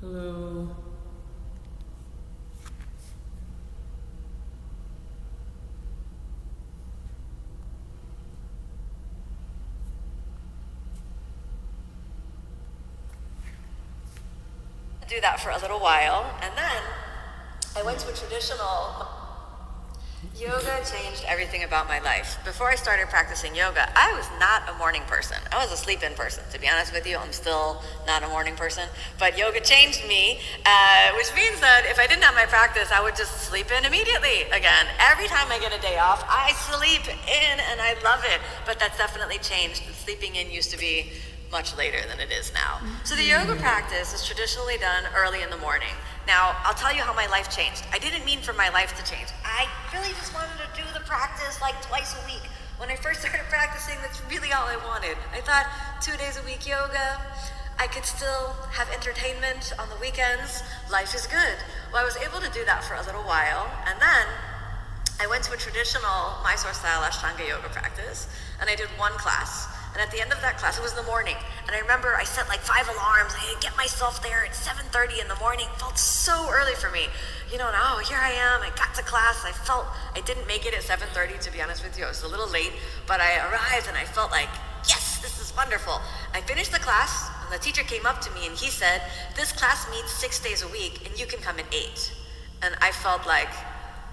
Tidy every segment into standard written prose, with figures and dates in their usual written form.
Hello. Do that for a little while, and then I went to a traditional yoga. Changed everything about my life. Before I started practicing yoga, I was not a morning person. I was a sleep-in person. To be honest with you, I'm still not a morning person, but yoga changed me, which means that if I didn't have my practice, I would just sleep in immediately again. Every time I get a day off, I sleep in, and I love it, but that's definitely changed. Sleeping in used to be much later than it is now. So the yoga practice is traditionally done early in the morning. Now, I'll tell you how my life changed. I didn't mean for my life to change. I really just wanted to do the practice like twice a week. When I first started practicing, that's really all I wanted. I thought 2 days a week yoga, I could still have entertainment on the weekends. Life is good. Well, I was able to do that for a little while, and then I went to a traditional Mysore style Ashtanga yoga practice, and I did one class. And at the end of that class, it was in the morning, and I remember I set like 5 alarms. I had to get myself there at 7:30 in the morning. It felt so early for me. And here I am. I got to class. I felt I didn't make it at 7:30, to be honest with you. I was a little late, but I arrived and I felt like, yes, this is wonderful. I finished the class, and the teacher came up to me and he said, this class meets 6 days a week, and you can come at 8. And I felt like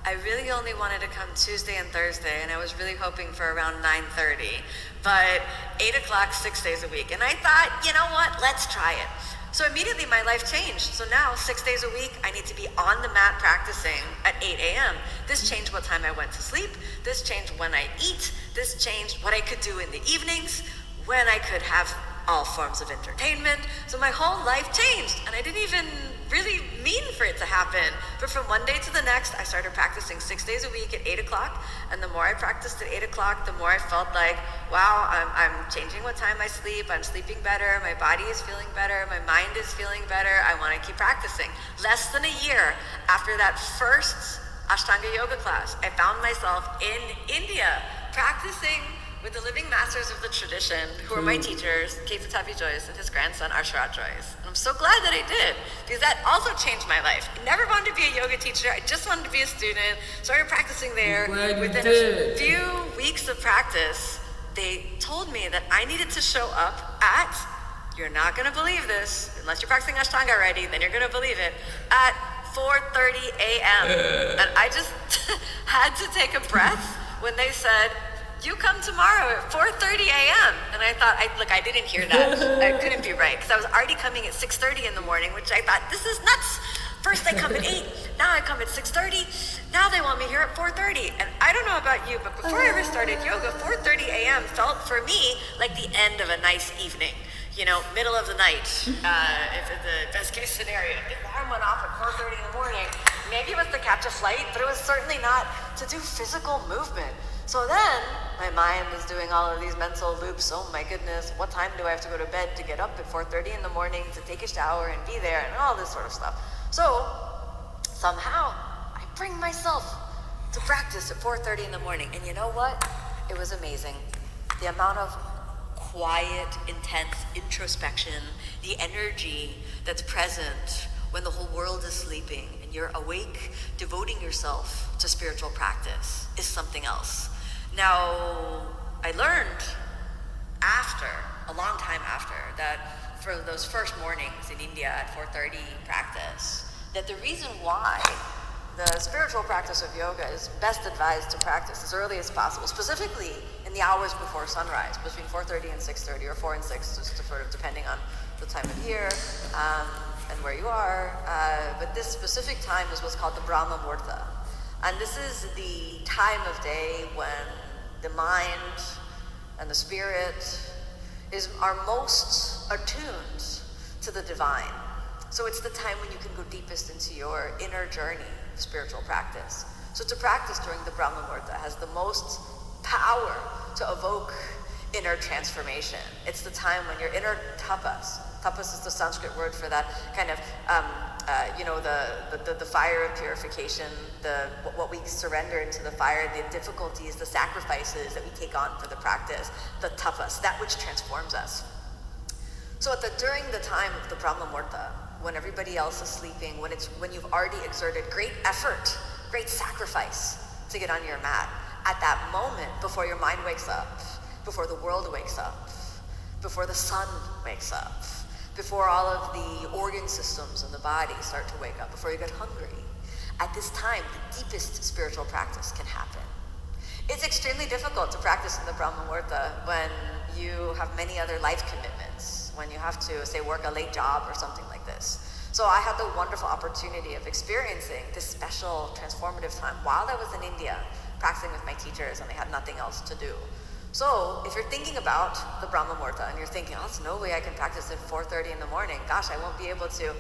I really only wanted to come Tuesday and Thursday, and I was really hoping for around 9:30, but 8 o'clock, 6 days a week. And I thought, you know what, let's try it. So immediately my life changed. So now 6 days a week, I need to be on the mat practicing at 8 a.m. This changed what time I went to sleep. This changed when I eat. This changed what I could do in the evenings, when I could have all forms of entertainment. So my whole life changed, and I didn't even really mean for it to happen. But from one day to the next, I started practicing 6 days a week at 8 o'clock. And the more I practiced at 8 o'clock, the more I felt like, wow, I'm changing what time I sleep. I'm sleeping better. My body is feeling better. My mind is feeling better. I want to keep practicing. Less than a year after that first Ashtanga yoga class, I found myself in India practicing with the living masters of the tradition, who are my teachers, Beka-Topic Joyce and his grandson, Arsharat Joyce. And I'm so glad that I did, because that also changed my life. I never wanted to be a yoga teacher. I just wanted to be a student. Started practicing there. Within a few weeks of practice, they told me that I needed to show up at, you're not going to believe this, unless you're practicing Ashtanga already, then you're going to believe it, at 4:30 a.m. And I just had to take a breath when they said, you come tomorrow at 4:30 a.m. And I thought, I didn't hear that. That couldn't be right, because I was already coming at 6:30 in the morning, which I thought, this is nuts. First I come at 8, now I come at 6:30, now they want me here at 4:30. And I don't know about you, but before I ever started yoga, 4:30 a.m. felt for me like the end of a nice evening. Middle of the night, if it's the best case scenario. The alarm went off at 4:30 in the morning. Maybe it was to catch a flight, but it was certainly not to do physical movement. So then, my mind is doing all of these mental loops. Oh my goodness, what time do I have to go to bed to get up at 4:30 in the morning to take a shower and be there and all this sort of stuff. So, somehow, I bring myself to practice at 4:30 in the morning. And you know what? It was amazing. The amount of quiet, intense introspection, the energy that's present when the whole world is sleeping and you're awake, devoting yourself to spiritual practice is something else. Now, I learned a long time after, that for those first mornings in India at 4:30 practice, that the reason why the spiritual practice of yoga is best advised to practice as early as possible, specifically in the hours before sunrise, between 4:30 and 6:30, or 4 and 6, just sort of depending on the time of year and where you are. But this specific time is what's called the Brahma Muhurta. And this is the time of day when the mind and the spirit are most attuned to the divine. So it's the time when you can go deepest into your inner journey of spiritual practice. So to practice during the Brahma Muhurta has the most power to evoke inner transformation. It's the time when your inner tapas is the Sanskrit word for that kind of, the fire of purification, what we surrender into the fire, the difficulties, the sacrifices that we take on for the practice, the tapas, that which transforms us. So during the time of the Brahma Muhurta, when everybody else is sleeping, when you've already exerted great effort, great sacrifice to get on your mat. At that moment, before your mind wakes up, before the world wakes up, before the sun wakes up, before all of the organ systems in the body start to wake up, before you get hungry, at this time, the deepest spiritual practice can happen. It's extremely difficult to practice in the Brahma Muhurta when you have many other life commitments, when you have to, say, work a late job or something like this. So I had the wonderful opportunity of experiencing this special transformative time while I was in India, practicing with my teachers, and I had nothing else to do. So if you're thinking about the Brahma Muhurta and you're thinking, oh, there's no way I can practice at 4:30 in the morning, gosh, I won't be able to,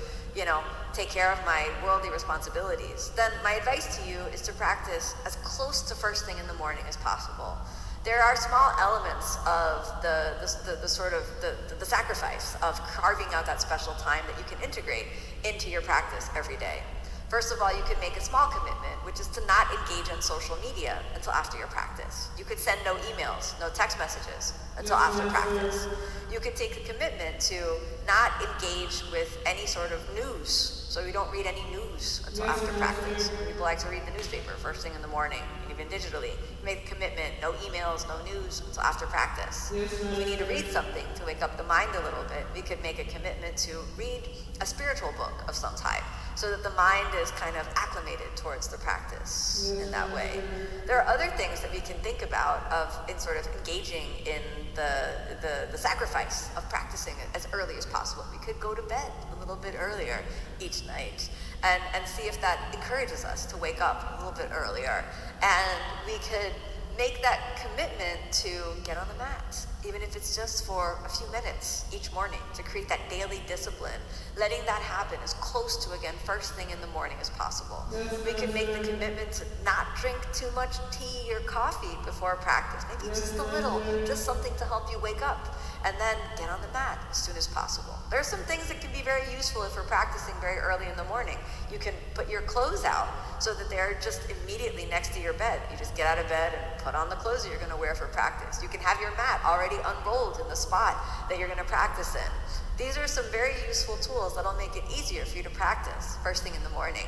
take care of my worldly responsibilities, then my advice to you is to practice as close to first thing in the morning as possible. There are small elements of the sacrifice of carving out that special time that you can integrate into your practice every day. First of all, you could make a small commitment, which is to not engage on social media until after your practice. You could send no emails, no text messages until after practice. You could take a commitment to not engage with any sort of news. So you don't read any news until after practice. People like to read the newspaper first thing in the morning, even digitally. You make a commitment, no emails, no news until after practice. If we need to read something to wake up the mind a little bit, we could make a commitment to read a spiritual book of some type, so that the mind is kind of acclimated towards the practice in that way. There are other things that we can think about in sort of engaging in the sacrifice of practicing it as early as possible. We could go to bed a little bit earlier each night and see if that encourages us to wake up a little bit earlier. And we could make that commitment to get on the mat, even if it's just for a few minutes each morning, to create that daily discipline, letting that happen as close to, again, first thing in the morning as possible. We can make the commitment to not drink too much tea or coffee before practice, maybe just a little, just something to help you wake up, and then get on the mat as soon as possible. There are some things that can be very useful if we're practicing very early in the morning. You can put your clothes out so that they're just immediately next to your bed. You just get out of bed and put on the clothes that you're going to wear for practice. You can have your mat already unrolled in the spot that you're going to practice in. These are some very useful tools that'll make it easier for you to practice first thing in the morning.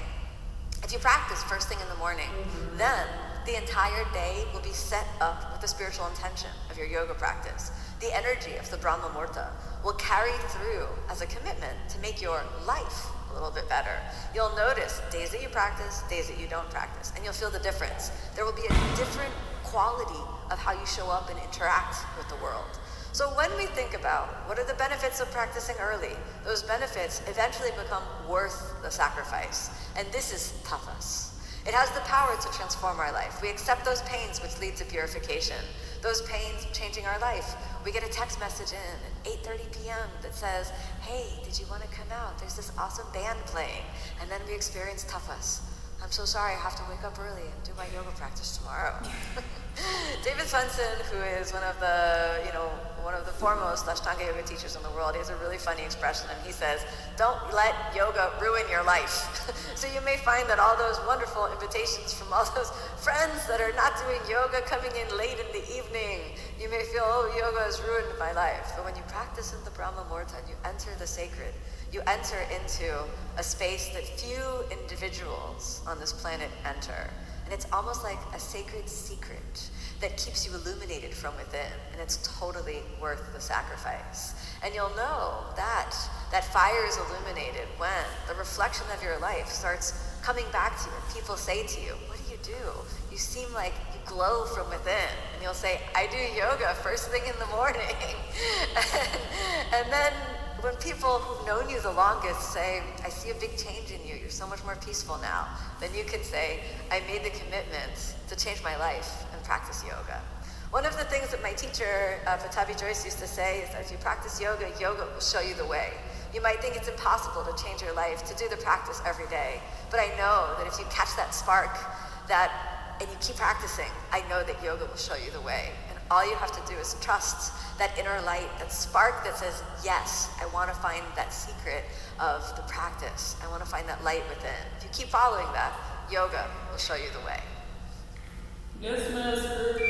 If you practice first thing in the morning, then the entire day will be set up with the spiritual intention of your yoga practice. The energy of the Brahma Muhurta will carry through as a commitment to make your life a little bit better. You'll notice days that you practice, days that you don't practice, and you'll feel the difference. There will be a different quality of how you show up and interact with the world. So when we think about what are the benefits of practicing early, those benefits eventually become worth the sacrifice. And this is tapas. It has the power to transform our life. We accept those pains which lead to purification. Those pains changing our life. We get a text message in at 8:30 p.m. that says, hey, did you want to come out? There's this awesome band playing. And then we experience tapas. I'm so sorry, I have to wake up early and do my yoga practice tomorrow. David Swenson, who is one of the foremost Ashtanga yoga teachers in the world, he has a really funny expression, and he says, don't let yoga ruin your life. So you may find that all those wonderful invitations from all those friends that are not doing yoga coming in late in the evening, you may feel, oh, yoga has ruined my life. But when you practice in the Brahma Muhurta and you enter the sacred, you enter into a space that few individuals on this planet enter. And it's almost like a sacred secret that keeps you illuminated from within. And it's totally worth the sacrifice. And you'll know that fire is illuminated when the reflection of your life starts coming back to you. And people say to you, what do? You seem like you glow from within. And you'll say, I do yoga first thing in the morning. and then when people who've known you the longest say, I see a big change in you, you're so much more peaceful now, then you can say, I made the commitment to change my life and practice yoga. One of the things that my teacher, Patabi Joyce, used to say is that if you practice yoga, yoga will show you the way. You might think it's impossible to change your life, to do the practice every day, but I know that if you catch that spark and you keep practicing, I know that yoga will show you the way. And all you have to do is trust that inner light, that spark that says, yes, I want to find that secret of the practice. I want to find that light within. If you keep following that, yoga will show you the way. Yes, Master.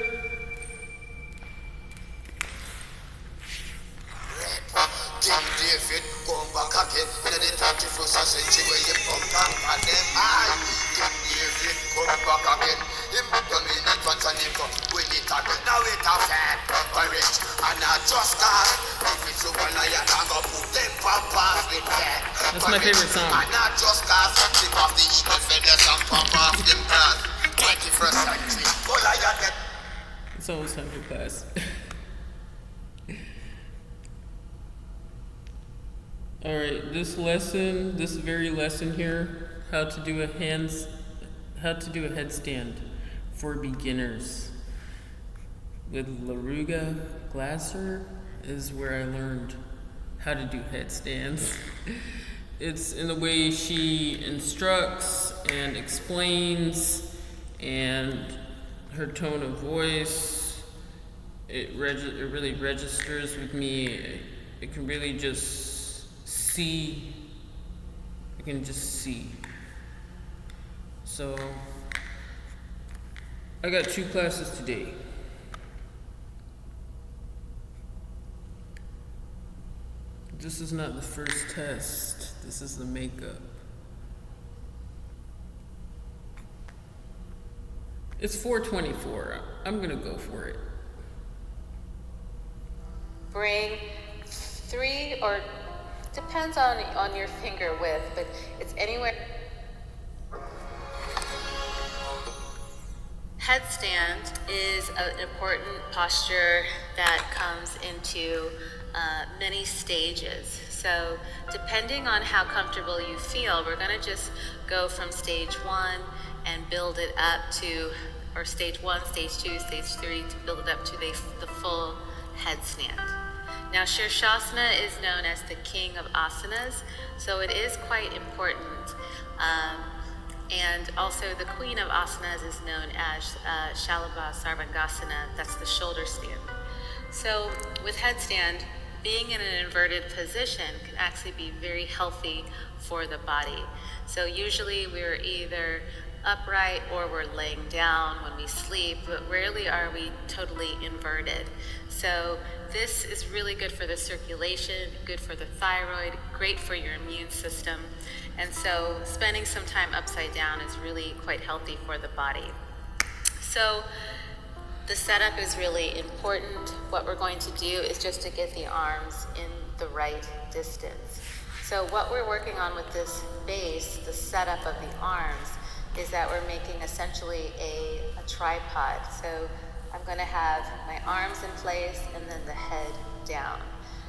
King David, going back again, in the my favorite song. It's almost time for class. Alright, this very lesson here, how to do a headstand for beginners with Laruga Glaser is where I learned how to do headstands. It's in the way she instructs and explains, and her tone of voice, it really registers with me. It can really just see. I can just see. So I got 2 classes today. This is not the first test. This is the makeup. It's 4:24. I'm gonna go for it. Bring 3, or depends on your finger width, but it's anywhere. Headstand is an important posture that comes into many stages. So depending on how comfortable you feel, we're going to just go from stage 1 and build it up to, or stage 1, stage 2, stage 3, to build it up to the full headstand. Now Shirshasana is known as the king of asanas, so it is quite important. And also the queen of asanas is known as Shalabha Sarvangasana, that's the shoulder stand. So with headstand, being in an inverted position can actually be very healthy for the body. So usually we're either upright or we're laying down when we sleep, but rarely are we totally inverted. So this is really good for the circulation, good for the thyroid, great for your immune system. And so spending some time upside down is really quite healthy for the body. So the setup is really important. What we're going to do is just to get the arms in the right distance. So what we're working on with this base, the setup of the arms, is that we're making essentially a tripod. So I'm going to have my arms in place and then the head down.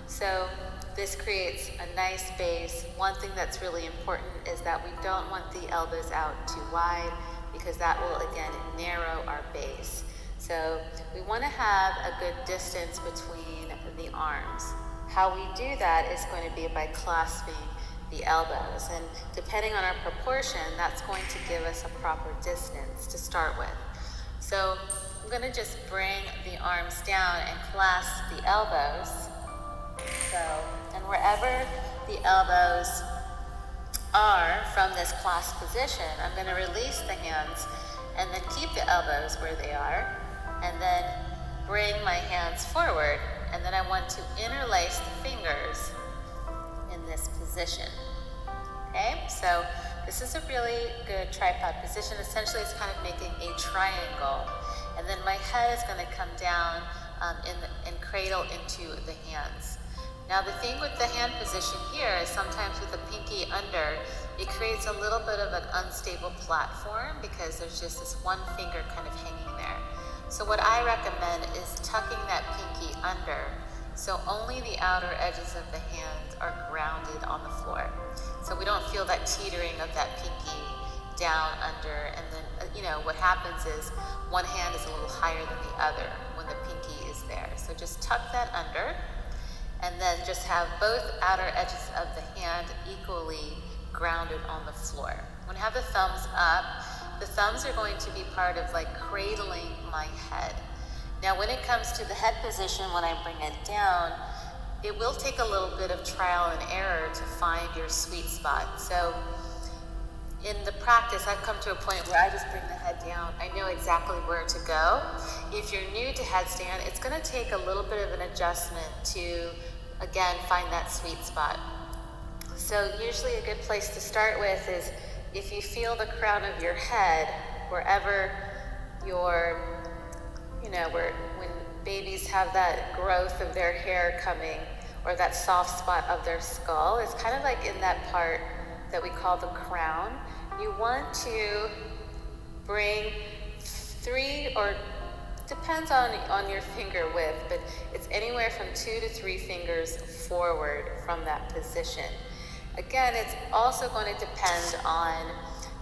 So this creates a nice base. One thing that's really important is that we don't want the elbows out too wide, because that will again narrow our base. So we want to have a good distance between the arms. How we do that is going to be by clasping the elbows, and depending on our proportion, that's going to give us a proper distance to start with. So I'm going to just bring the arms down and clasp the elbows. So, and wherever the elbows are from this clasped position, I'm going to release the hands and then keep the elbows where they are, and then bring my hands forward, and then I want to interlace the fingers in this position. Okay, so this is a really good tripod position. Essentially, it's kind of making a triangle, and then my head is going to come down and cradle into the hands. Now, the thing with the hand position here is sometimes with the pinky under, it creates a little bit of an unstable platform because there's just this one finger kind of hanging there. So what I recommend is tucking that pinky under, so only the outer edges of the hands are grounded on the floor. So we don't feel that teetering of that pinky down under, and then, what happens is one hand is a little higher than the other when the pinky is there. So just tuck that under, and then just have both outer edges of the hand equally grounded on the floor. When I have the thumbs up, the thumbs are going to be part of like cradling my head. Now when it comes to the head position, when I bring it down, it will take a little bit of trial and error to find your sweet spot. So in the practice, I've come to a point where I just bring the head down. I know exactly where to go. If you're new to headstand, it's going to take a little bit of an adjustment to, again, find that sweet spot. So usually a good place to start with is if you feel the crown of your head, wherever when babies have that growth of their hair coming, or that soft spot of their skull. It's kind of like in that part that we call the crown. You want to bring 3, or depends on your finger width, but it's anywhere from 2 to 3 fingers forward from that position. Again, it's also going to depend on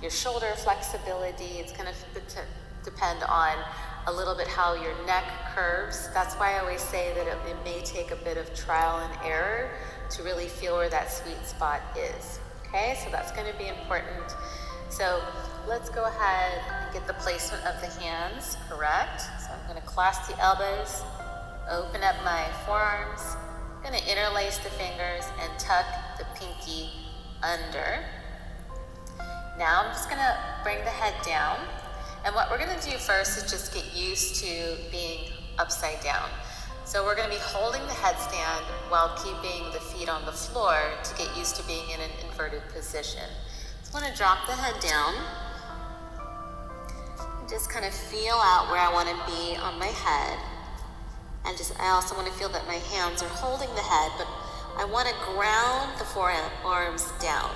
your shoulder flexibility. It's going to depend on a little bit how your neck curves. That's why I always say that it may take a bit of trial and error to really feel where that sweet spot is. Okay, so that's going to be important. So let's go ahead and get the placement of the hands correct. So I'm going to clasp the elbows, open up my forearms, I'm going to interlace the fingers and tuck the pinky under. Now I'm just going to bring the head down. And what we're going to do first is just get used to being upside down. So we're going to be holding the headstand while keeping the feet on the floor to get used to being in an inverted position. So I'm going to drop the head down. Just kind of feel out where I want to be on my head. And I also want to feel that my hands are holding the head, but I want to ground the forearms down.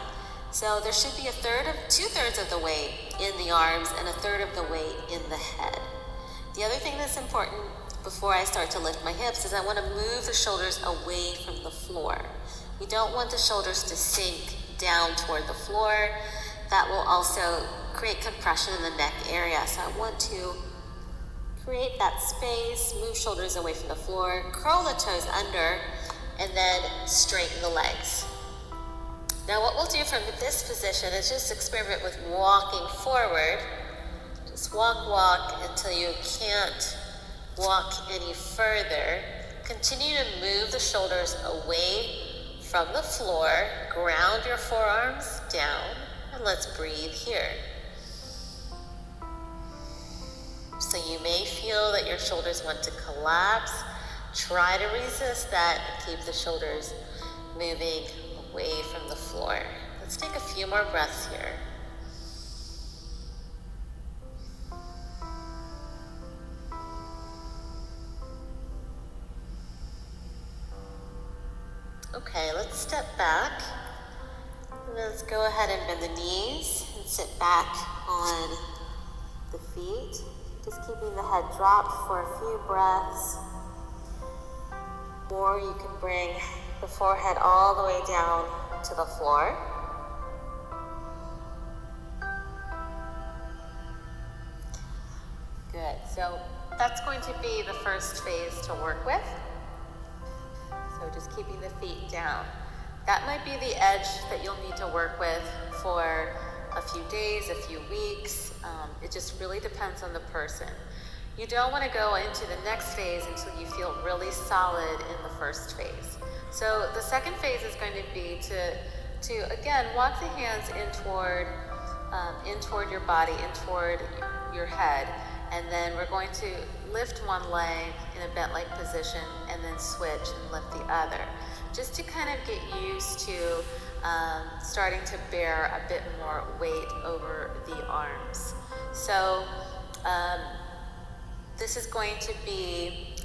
So there should be 2/3 of the weight in the arms and 1/3 of the weight in the head. The other thing that's important before I start to lift my hips is I want to move the shoulders away from the floor. We don't want the shoulders to sink down toward the floor. That will also create compression in the neck area. So I want to create that space, move shoulders away from the floor, curl the toes under, and then straighten the legs. Now what we'll do from this position is just experiment with walking forward. Just walk until you can't walk any further. Continue to move the shoulders away from the floor. Ground your forearms down, and let's breathe here. So you may feel that your shoulders want to collapse. Try to resist that and keep the shoulders moving away from the floor. Let's take a few more breaths here. Okay, let's step back. Let's go ahead and bend the knees and sit back on the feet. Just keeping the head dropped for a few breaths. Or you can bring the forehead all the way down to the floor. Good, so that's going to be the first phase to work with. So just keeping the feet down. That might be the edge that you'll need to work with for a few days, a few weeks. It just really depends on the person. You don't want to go into the next phase until you feel really solid in the first phase. So the second phase is going to be to again, walk the hands in toward your body, in toward your head. And then we're going to lift one leg in a bent-like position and then switch and lift the other. Just to kind of get used to starting to bear a bit more weight over the arms. So this is going to be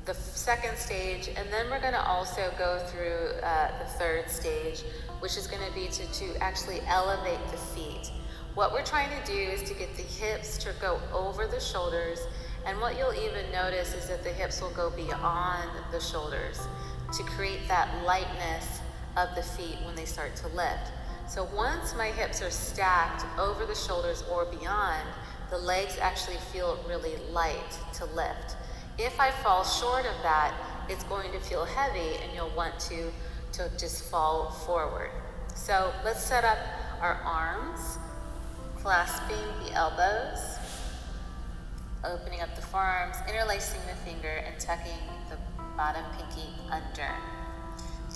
the second stage, and then we're going to also go through the third stage, which is going to be to actually elevate the feet. What we're trying to do is to get the hips to go over the shoulders, and what you'll even notice is that the hips will go beyond the shoulders to create that lightness of the feet when they start to lift. So once my hips are stacked over the shoulders or beyond, the legs actually feel really light to lift. If I fall short of that, it's going to feel heavy and you'll want to just fall forward. So let's set up our arms, clasping the elbows, opening up the forearms, interlacing the finger, and tucking the bottom pinky under.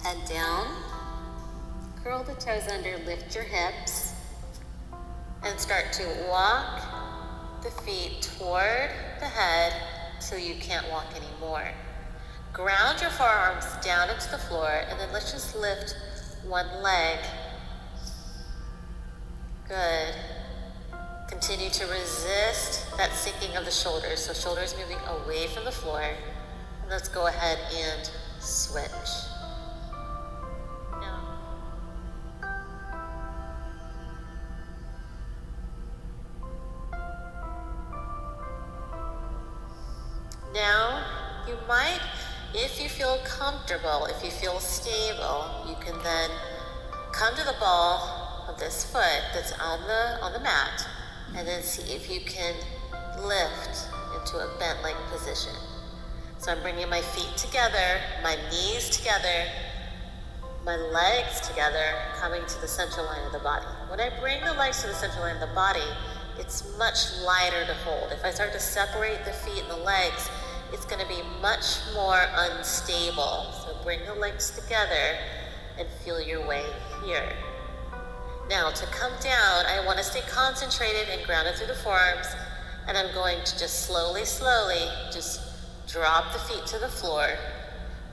Head down, curl the toes under, lift your hips, and start to walk the feet toward the head till you can't walk anymore. Ground your forearms down into the floor, and then let's just lift one leg. Good. Continue to resist that sinking of the shoulders. So shoulders moving away from the floor. And let's go ahead and switch. Now, you might, if you feel comfortable, if you feel stable, you can then come to the ball of this foot that's on the mat, and then see if you can lift into a bent leg position. So I'm bringing my feet together, my knees together, my legs together, coming to the central line of the body. When I bring the legs to the central line of the body, it's much lighter to hold. If I start to separate the feet and the legs, it's going to be much more unstable. So bring the legs together and feel your way here. Now to come down, I want to stay concentrated and grounded through the forearms, and I'm going to just slowly, just drop the feet to the floor,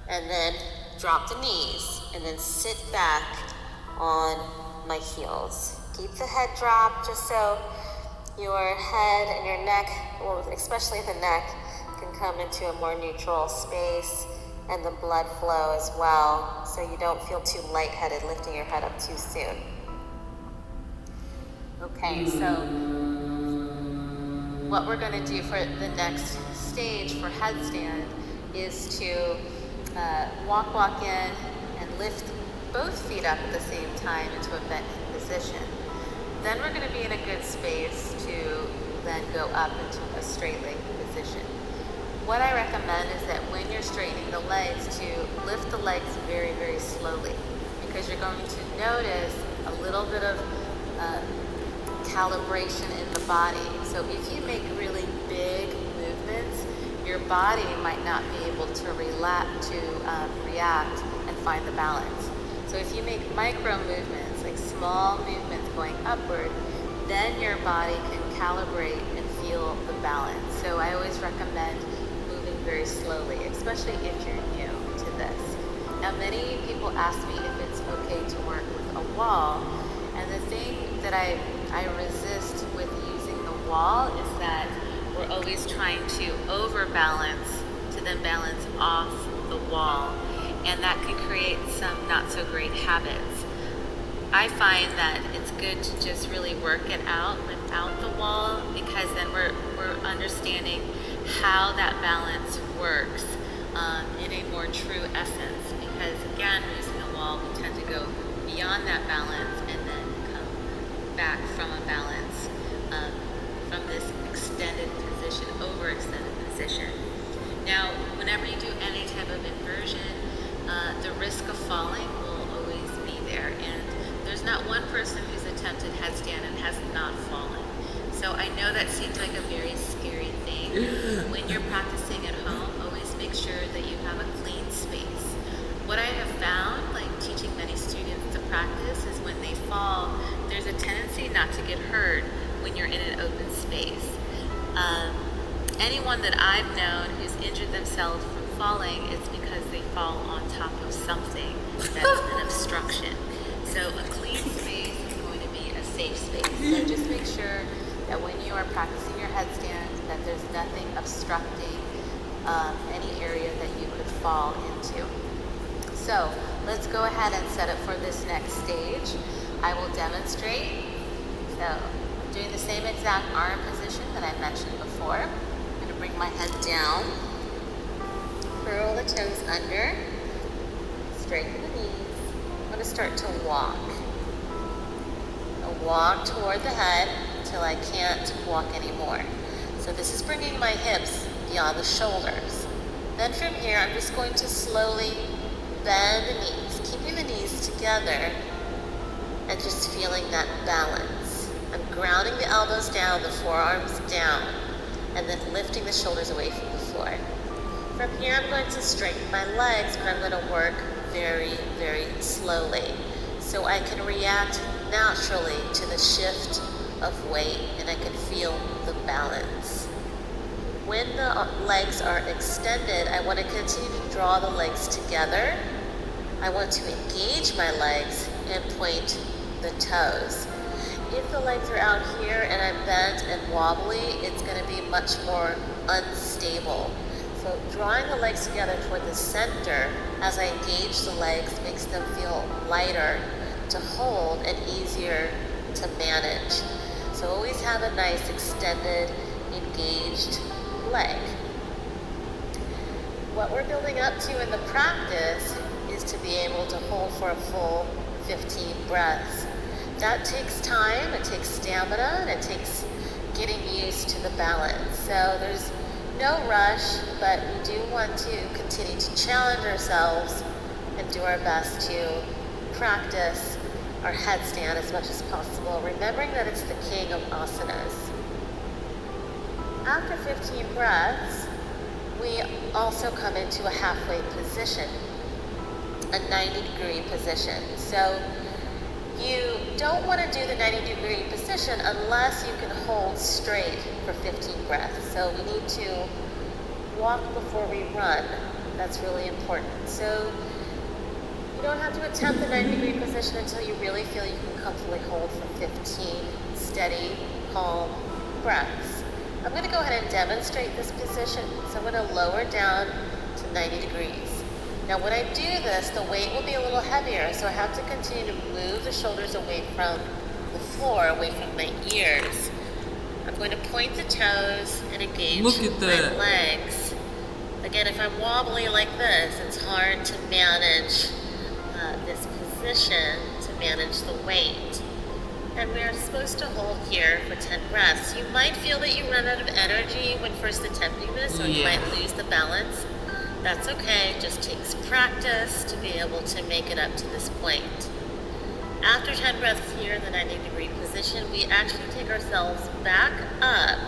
and then drop the knees, and then sit back on my heels. Keep the head dropped just so your head and your neck, well, especially the neck, can come into a more neutral space, and the blood flow as well, so you don't feel too lightheaded lifting your head up too soon. Okay, so what we're going to do for the next stage for headstand is to walk in and lift both feet up at the same time into a bent position. Then we're going to be in a good space to then go up into a straight leg position. What I recommend is that when you're straightening the legs, to lift the legs very, very slowly, because you're going to notice a little bit of calibration in the body. So if you make really big movements, your body might not be able to react and find the balance. So if you make micro movements, like small movements going upward, then your body can calibrate and feel the balance. So I always recommend moving very slowly, especially if you're new to this. Now, many people ask me if it's okay to work with a wall, and the thing that I resist with using the wall is that we're always trying to overbalance to then balance off the wall, and that can create some not so great habits. I find that it's good to just really work it out without the wall, because then we're understanding how that balance works in a more true essence. Because again, using the wall, we tend to go beyond that balance and then come back from a balance from this extended position, overextended position. Now, whenever you do any type of inversion, the risk of falling will always be there. And there's not one person who's attempted headstand and has not fallen. So I know that seems like a very scary thing. When you're practicing at home, always make sure that you have a clean space. What I have found, like teaching many students to practice, is when they fall, there's a tendency not to get hurt when you're in an open space. Anyone that I've known who's injured themselves from falling is because they fall on top of something that's an obstruction. So a clean space is going to be a safe space. So just make sure that when you are practicing your headstand, that there's nothing obstructing any area that you could fall into. So let's go ahead and set up for this next stage. I will demonstrate. So I'm doing the same exact arm position that I mentioned before. I'm going to bring my head down, curl the toes under, straighten the knees. I'm going to start to walk. I'll walk toward the head until I can't walk anymore. So this is bringing my hips beyond the shoulders. Then from here, I'm just going to slowly bend the knees, keeping the knees together and just feeling that balance. I'm grounding the elbows down, the forearms down, and then lifting the shoulders away from the floor. From here, I'm going to straighten my legs, but I'm going to work very, very slowly so I can react naturally to the shift of weight and I can feel the balance. When the legs are extended, I want to continue to draw the legs together. I want to engage my legs and point the toes. If the legs are out here and I'm bent and wobbly, it's going to be much more unstable. So drawing the legs together toward the center as I engage the legs makes them feel lighter to hold and easier to manage. So always have a nice extended, engaged leg. What we're building up to in the practice is to be able to hold for a full 15 breaths. That takes time, it takes stamina, and it takes getting used to the balance. So there's no rush, but we do want to continue to challenge ourselves and do our best to practice our headstand as much as possible, remembering that it's the king of asanas. After 15 breaths, we also come into a halfway position, a 90-degree position. So you don't want to do the 90-degree position unless you can hold straight for 15 breaths. So we need to walk before we run. That's really important. So you don't have to attempt the 90-degree position until you really feel you can comfortably hold for 15 steady, calm breaths. I'm going to go ahead and demonstrate this position. So I'm going to lower down to 90 degrees. Now when I do this, the weight will be a little heavier, so I have to continue to move the shoulders away from the floor, away from my ears. I'm going to point the toes and engage my legs. Again, if I'm wobbly like this, it's hard to manage this position, to manage the weight. And we are supposed to hold here for 10 breaths. You might feel that you run out of energy when first attempting this, or you might lose the balance. That's okay, it just takes practice to be able to make it up to this point. After 10 breaths here in the 90-degree position, we actually take ourselves back up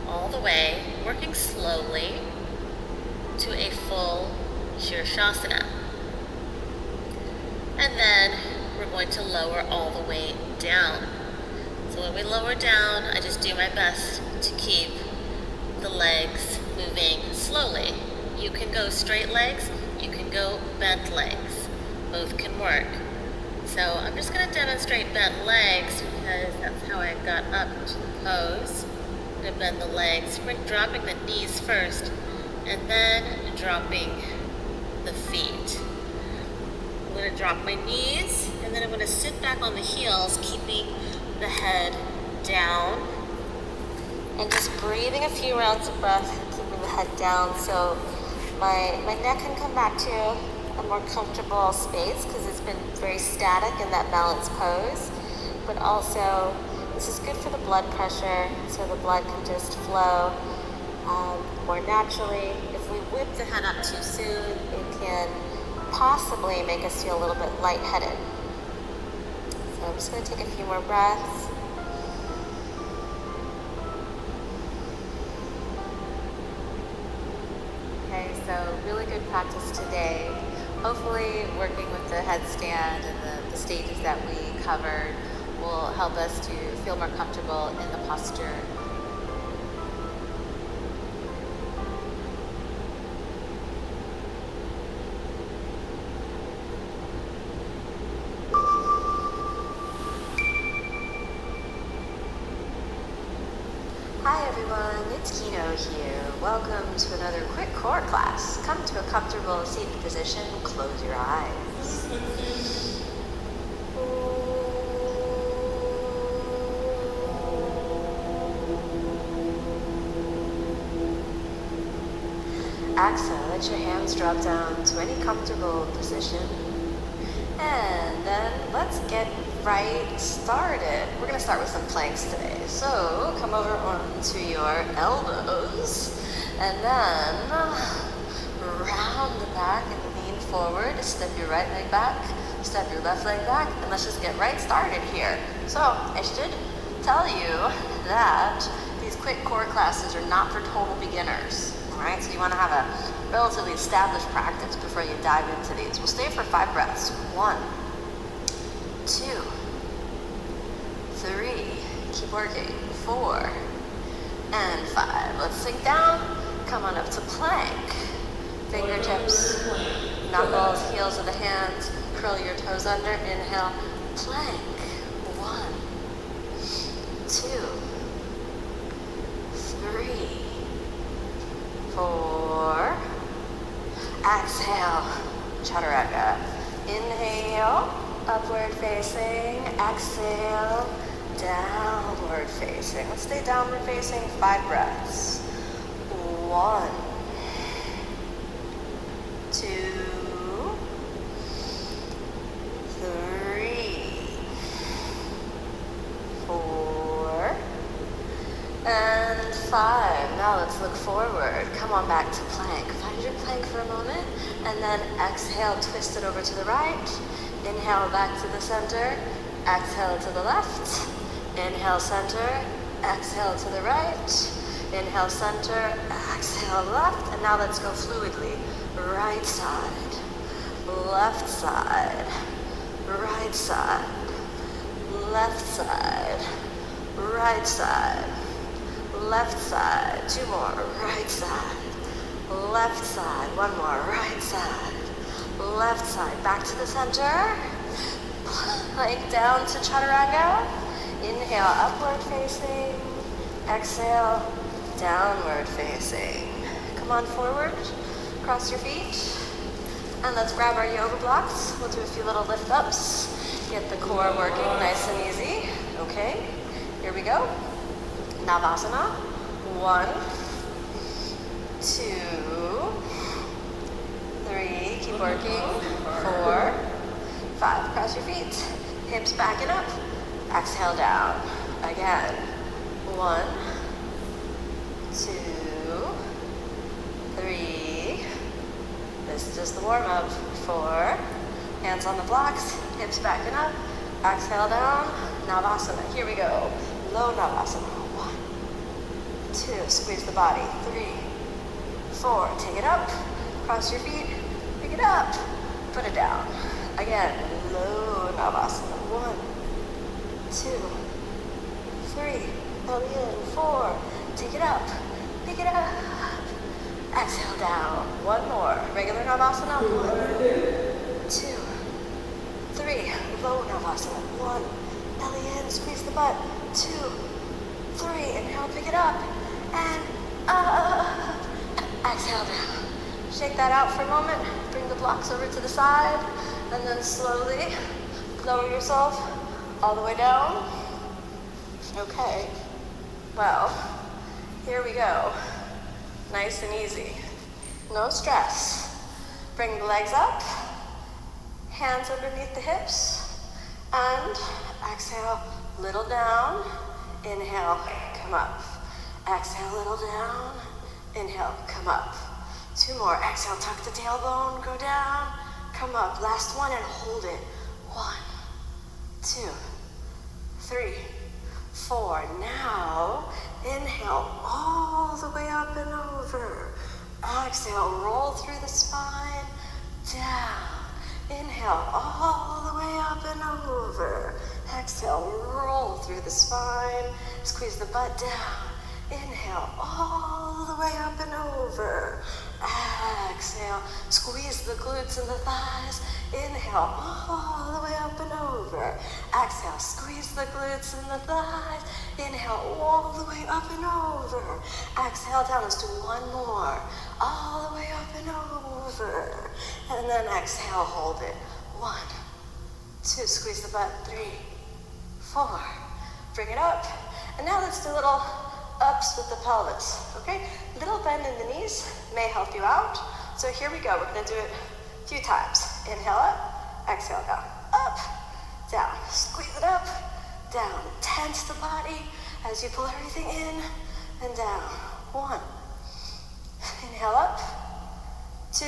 all the way, working slowly to a full Shirshasana. And then we're going to lower all the way down. So when we lower down, I just do my best to keep the legs moving slowly. You can go straight legs, you can go bent legs. Both can work. So I'm just going to demonstrate bent legs because that's how I got up to the pose. I'm going to bend the legs, dropping the knees first, and then dropping the feet. I'm going to drop my knees, and then I'm going to sit back on the heels, keeping the head down, and just breathing a few rounds of breath, keeping the head down so my neck can come back to a more comfortable space because it's been very static in that balanced pose. But also, this is good for the blood pressure, so the blood can just flow more naturally. If we whip the head up too soon, it can possibly make us feel a little bit lightheaded. So I'm just going to take a few more breaths. Okay, so really good practice today. Hopefully working with the headstand and the stages that we covered will help us to feel more comfortable in the posture. Hi everyone, it's Kino here. Welcome to another quick core class. Come to a comfortable seated position, close your eyes. Exhale, let your hands drop down to any comfortable position. And then let's get right started. We're going to start with some planks today. So come over onto your elbows and then round the back and lean forward. Step your right leg back, step your left leg back, and let's just get right started here. So I should tell you that these quick core classes are not for total beginners. Alright, so you want to have a relatively established practice before you dive into these. We'll stay for 5 breaths. 1, 2, 3, keep working, 4, and 5. Let's sink down, come on up to plank. Fingertips, knuckles, heels of the hands, curl your toes under, inhale, plank. 1, 2, 3, 4. Exhale, chaturanga. Inhale, upward facing. Exhale, downward facing. Let's stay downward facing, 5 breaths. 1, 2, 3, 4, and 5. Now let's look forward. Come on back to plank. Find your plank for a moment, and then exhale, twist it over to the right. Inhale, back to the center. Exhale to the left. Inhale, center. Exhale to the right. Inhale, center. Exhale, left. And now let's go fluidly. Right side. Left side. Right side. Left side. Right side. Left side. 2 more. Right side. Left side. 1 more. Right side. Left side. Back to the center. Plank down to chaturanga. Inhale, upward facing. Exhale, downward facing. Come on forward. Cross your feet. And let's grab our yoga blocks. We'll do a few little lift ups. Get the core working nice and easy. Okay, here we go. Navasana. 1, 2, 3. Keep working. 4, 5. Cross your feet. Hips backing up. Exhale down. Again. 1, 2, 3. This is just the warm up. 4. Hands on the blocks. Hips backing up. Exhale down. Navasana. Here we go. Low Navasana. 1, 2. Squeeze the body. 3, 4. Take it up. Cross your feet. Pick it up. Put it down. Again. Low Navasana. 1, 2, 3. Belly in. 4. Take it up. Pick it up. Exhale down. 1 more. Regular Navasana. 1, 2, 3. Low Navasana. 1. Belly in. Squeeze the butt. 2, 3. Inhale. Pick it up. And up. Exhale down. Shake that out for a moment. Bring the blocks over to the side. And then slowly lower yourself all the way down. Okay. Well, here we go. Nice and easy. No stress. Bring the legs up. Hands underneath the hips. And exhale, little down. Inhale, come up. Exhale, little down. Inhale, come up. 2 more. Exhale, tuck the tailbone, go down. Come up. Last one and hold it. 1, 2, 3, 4. Now, inhale all the way up and over. Exhale, roll through the spine, down. Inhale all the way up and over. Exhale, roll through the spine, squeeze the butt down. Inhale all the way up and over. Exhale, squeeze the glutes and the thighs. Inhale all the way up and over. Exhale, squeeze the glutes and the thighs. Inhale all the way up and over. Exhale down. Let's do 1 more. All the way up and over. And then exhale, hold it. 1, 2, squeeze the butt. 3, 4. Bring it up. And now let's do little ups with the pelvis, okay? Little bend in the knees may help you out. So here we go. We're gonna do it a few times. Inhale up, exhale down, up, down. Squeeze it up, down. Tense the body as you pull everything in and down. 1. Inhale up, 2,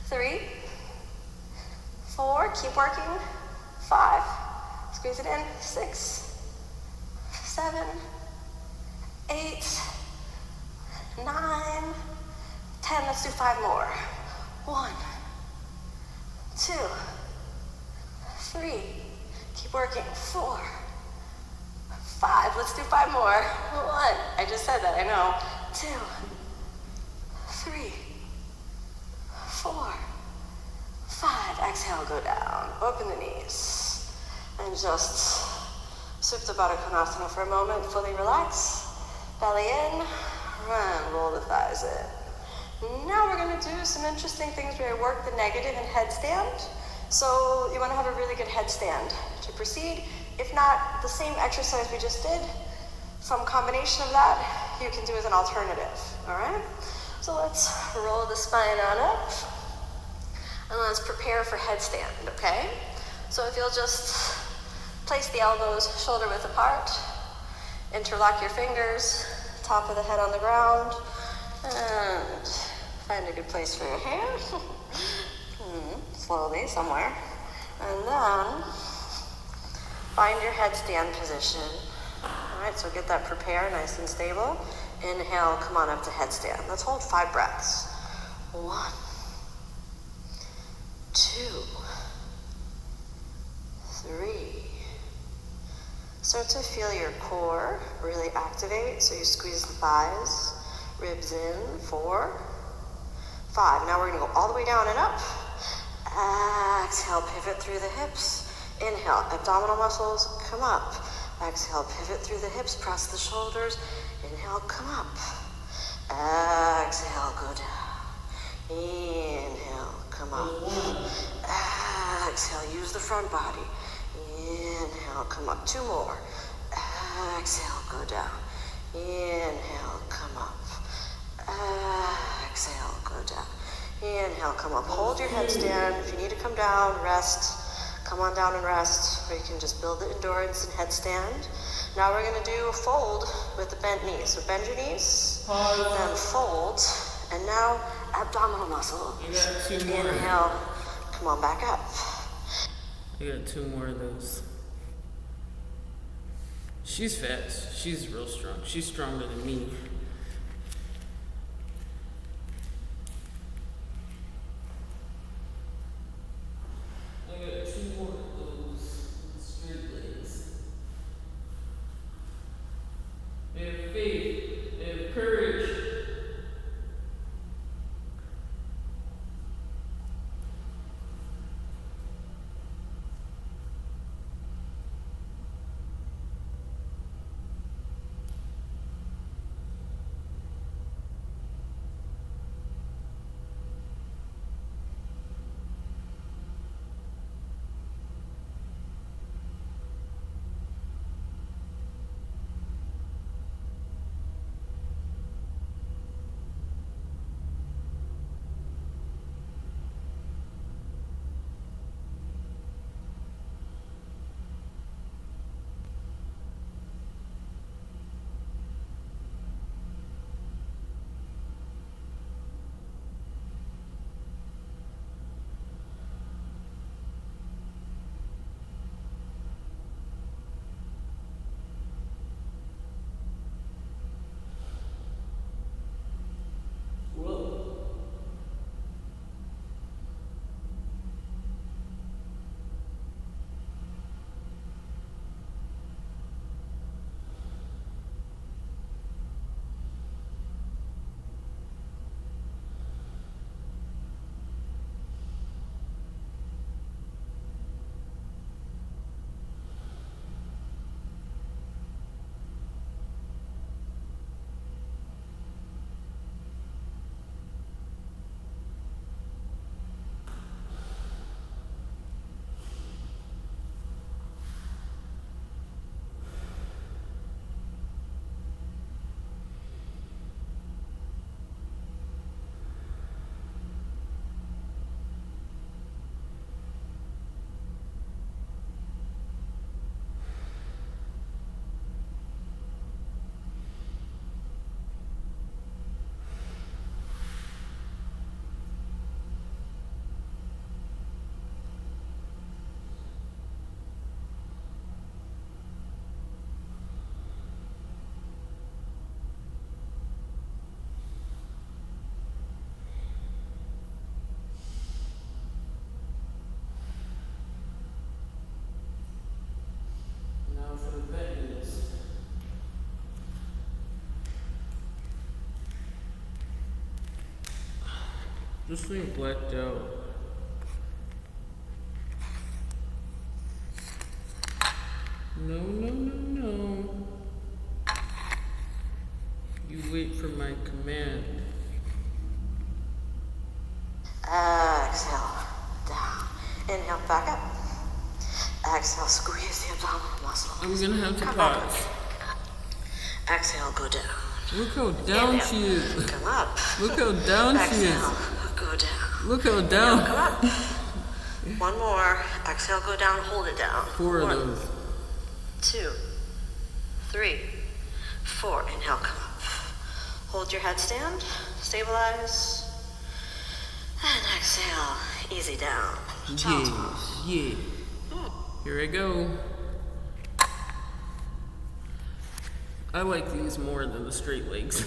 3, 4. Keep working. 5. Squeeze it in. 6, 7, 8, 9, 10. Let's do 5 more. 1, 2, 3. Keep working. 4, 5. Let's do 5 more. 1. I just said that, I know. 2, 3, 4, 5. Exhale, go down. Open the knees. And just Supta Baddha Konasana for a moment. Fully relax. Belly in. and roll the thighs in. Now we're going to do some interesting things where I work the negative in headstand. So you want to have a really good headstand to proceed. If not, the same exercise we just did, some combination of that you can do as an alternative, all right? So let's roll the spine on up, and let's prepare for headstand, okay? So if you'll just place the elbows shoulder width apart, interlock your fingers, top of the head on the ground, and find a good place for your hands. Slowly, somewhere. And then find your headstand position. All right, so get that prepared, nice and stable. Inhale, come on up to headstand. Let's hold 5 breaths. 1, 2, 3. Start to feel your core really activate, so you squeeze the thighs, ribs in. 4, 5. Now we're gonna go all the way down and up. Exhale, pivot through the hips. Inhale, abdominal muscles, come up. Exhale, pivot through the hips, press the shoulders. Inhale, come up. Exhale, go down. Inhale, come up. Exhale, use the front body. Inhale, come up. 2 more. Exhale, go down. Inhale, come up. Exhale, go down. Inhale, come up. Hold your headstand. If you need to come down, rest. Come on down and rest, or you can just build the endurance in headstand. Now we're going to do a fold with the bent knees. So bend your knees, then fold, and now abdominal muscles. You got 2 more. Inhale, come on back up. You got 2 more of those. She's fast. She's real strong. She's stronger than me. I got 2 more of those straight legs. They have faith. They have courage. This thing blacked out. No. You wait for my back up. Exhale, squeeze the abdominal muscles. I'm gonna have to Come pause. Up. Exhale, go down. Look how down she is. Come up. Look how down she is. Exhale, go down. Look how down. Come up. One more. Exhale, go down, hold it down. 4 of 1, those. 2, 3, 4. Inhale, come up. Hold your headstand. Stabilize. And exhale. Easy down. Child's pose. Yeah. Here I go. I like these more than the straight legs.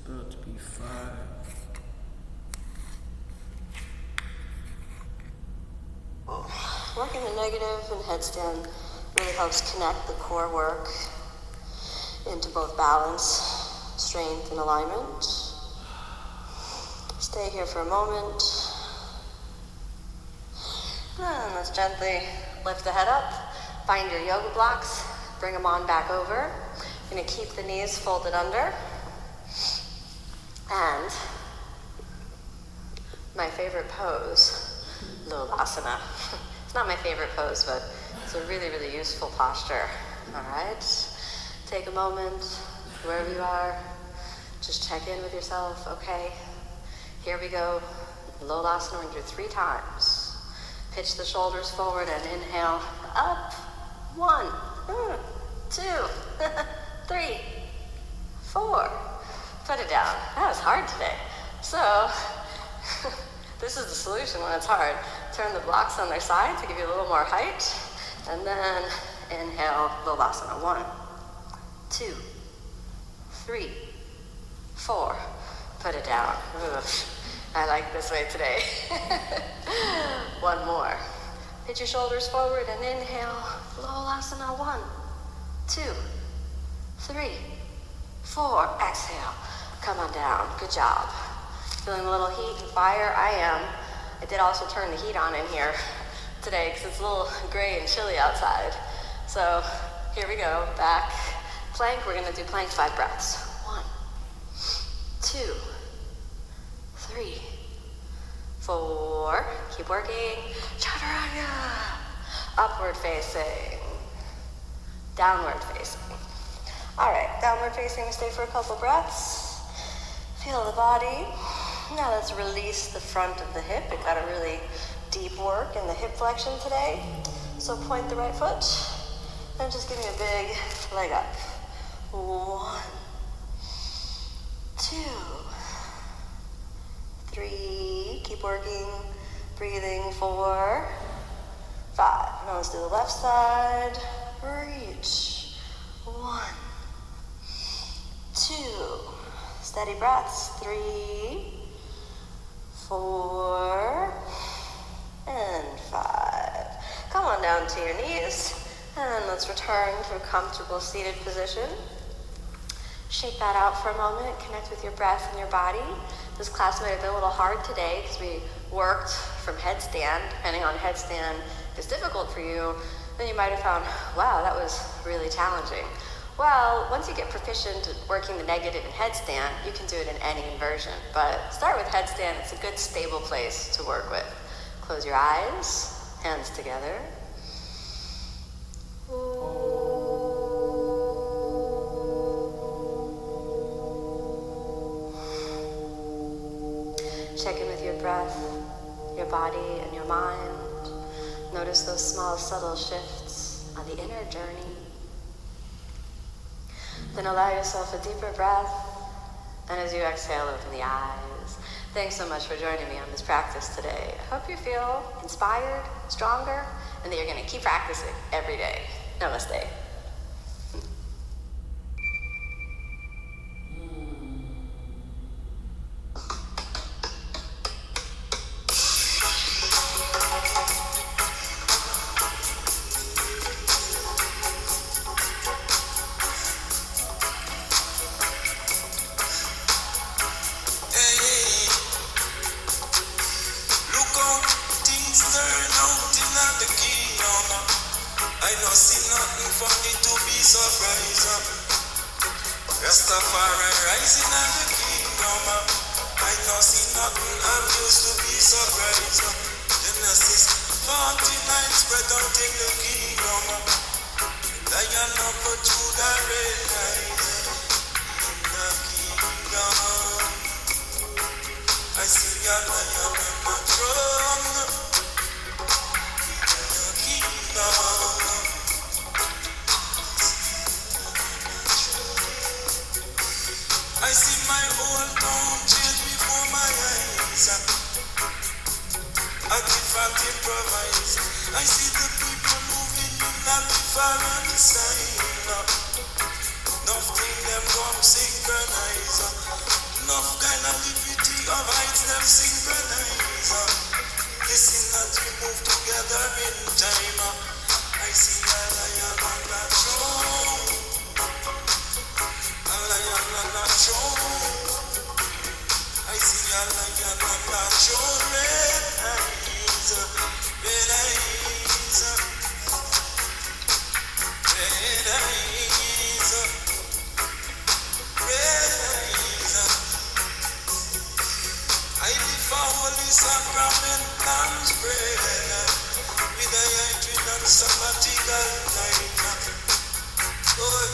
about to be 5. Working the negative and headstand really helps connect the core work into both balance, strength, and alignment. Stay here for a moment. And let's gently lift the head up. Find your yoga blocks. Bring them on back over. You're going to keep the knees folded under. And my favorite pose, Lolasana. It's not my favorite pose, but it's a really, really useful posture. All right? Take a moment, wherever you are. Just check in with yourself. Okay, here we go. Lolasana, we're going to do 3 times. Pitch the shoulders forward and inhale up. 1, 2, 3, 4. Put it down. That was hard today. So, this is the solution when it's hard. Turn the blocks on their side to give you a little more height. And then inhale, Lolasana. 1, 2, 3, 4. Put it down. Ugh. I like this way today. 1 more. Pitch your shoulders forward and inhale. Lolasana. 1, 2, 3, 4. Exhale. Come on down. Good job. Feeling a little heat and fire? I am. I did also turn the heat on in here today because it's a little gray and chilly outside. So here we go. Back. Plank. We're going to do plank 5 breaths. 1, 2, 3, 4. Keep working. Chaturanga. Upward facing. Downward facing. All right, downward facing. Stay for a couple breaths. Feel the body. Now let's release the front of the hip. It got a really deep work in the hip flexion today. So point the right foot and just give me a big leg up. 1, 2, 3. Keep working. Breathing. 4, 5. Now let's do the left side. Reach. 1, 2. Steady breaths. 3, 4, and 5. Come on down to your knees. And let's return to a comfortable seated position. Shake that out for a moment. Connect with your breath and your body. This class might have been a little hard today because we worked from headstand. Depending on headstand is difficult for you, then you might have found, wow, that was really challenging. Well, once you get proficient at working the negative in headstand, you can do it in any inversion. But start with headstand. It's a good, stable place to work with. Close your eyes, hands together. Check in with your breath, your body, and your mind. Notice those small, subtle shifts on the inner journey. Then allow yourself a deeper breath, and as you exhale, open the eyes. Thanks so much for joining me on this practice today. I hope you feel inspired, stronger, and that you're going to keep practicing every day. Namaste. Rastafari rising at the kingdom. I know see nothing, I'm used to be surprised. Genesis 49 spread out in the kingdom. Lion number 2 that red light in the kingdom. I see a lion in the throne in the kingdom. I see my old town change before my eyes. A different improvise. I see the people moving in a different style. Nothing them come synchronize. enough kind of liberty of heights them synchronize. Listen as we move together in time. I see a lion and a throne. A lion and a throne. I see a lion and a throne. Red eyes. Red eyes. Red eyes. Red eyes. I live for holy sacrament and spread with a hydrate and sabbatical night. Good.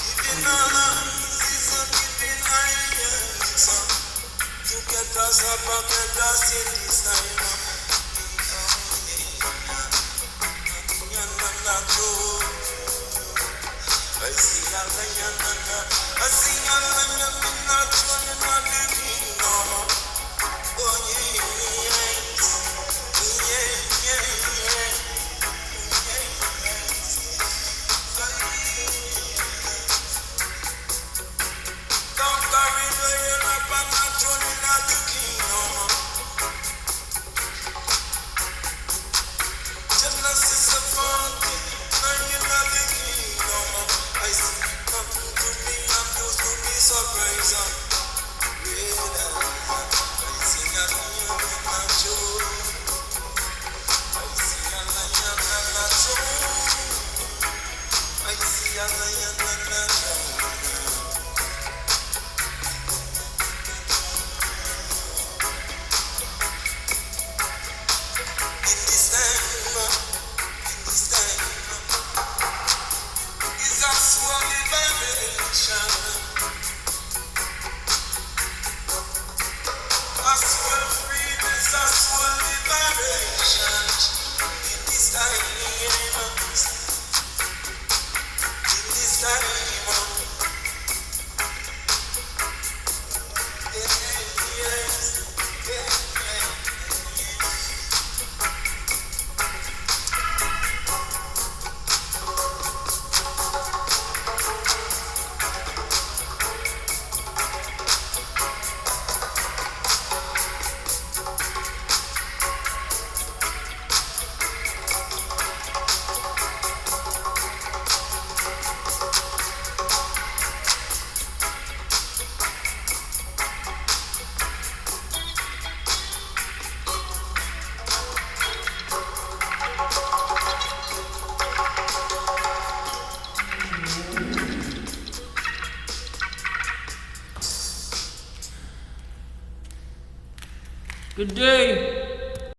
Giving hands is a giving hands to get us up and get us in this time. I see a lion and I see a lion in a throne in the kingdom. Oh yes, conquering lion upon a throne in the kingdom. Genesis of 40, in the kingdom. I see nothing to be amused to be surprised. I see a lion and a throne. I see a lion and a throne. I see a lion and a throne. In this time, is a soul liberation. A soul freedom is a soul liberation. In this time, Good day.